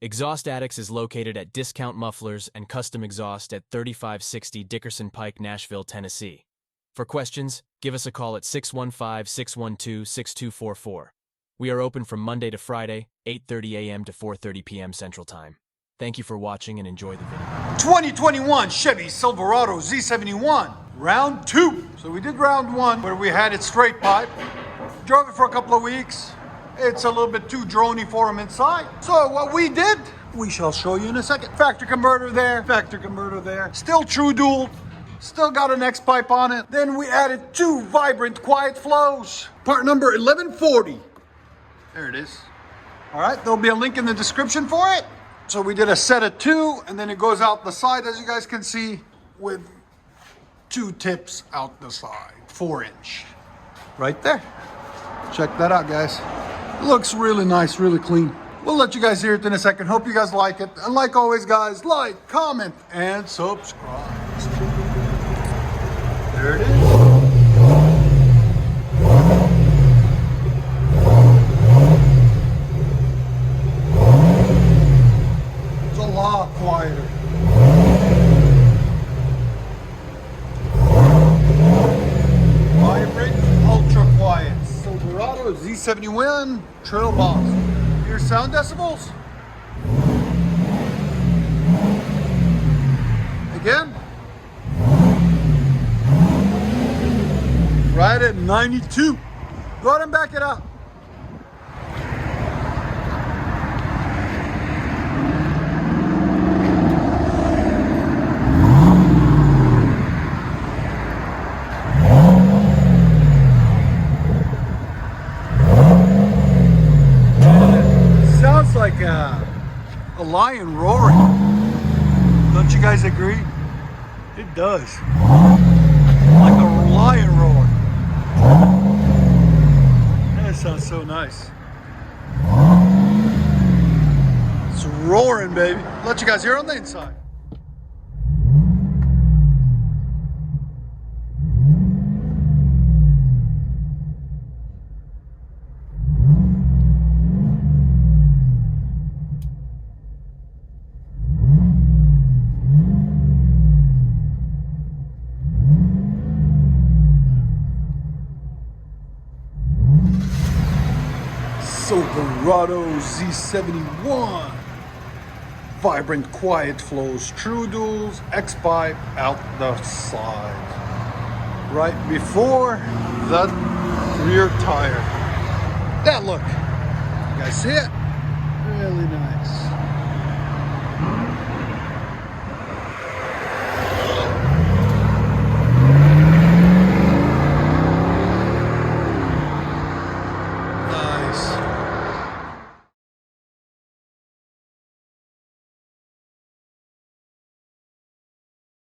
Exhaust Addicts is located at Discount Mufflers and Custom Exhaust at 3560 Dickerson Pike, Nashville, Tennessee. For questions, give us a call at 615-612-6244. We are open from Monday to Friday, 8:30 a.m. to 4:30 p.m. Central Time. Thank you for watching and enjoy the video. 2021 Chevy Silverado Z71, round 2. So we did round 1 where we had it straight pipe. Drove it for a couple of weeks. It's a little bit too droney for him inside. So what we did, we shall show you in a second. Factory converter there, factory converter there. Still true dual, still got an X pipe on it. Then we added 2 vibrant quiet flows. Part number 1140. There it is. All right, there'll be a link in the description for it. So we did a set of 2, and then it goes out the side, as you guys can see, with 2 tips out the side, 4-inch, right there. Check that out, guys. Looks really nice, really clean. We'll let you guys hear it in a second. Hope you guys like it. And like always, guys, like, comment, and subscribe. There it is. It's a lot quieter. Vibrant, ultra quiet. Silverado Z71 Trail Boss. Your sound decibels. Again. Right at 92. Go ahead and back it up. Sounds like a lion roaring. Don't you guys agree? It does. Like a lion roar. That sounds so nice. It's roaring, baby. Let you guys hear on the inside. Silverado Z71. Vibrant quiet flows, true duals, X pipe out the side. Right before the rear tire. That look. You guys see it? Really nice.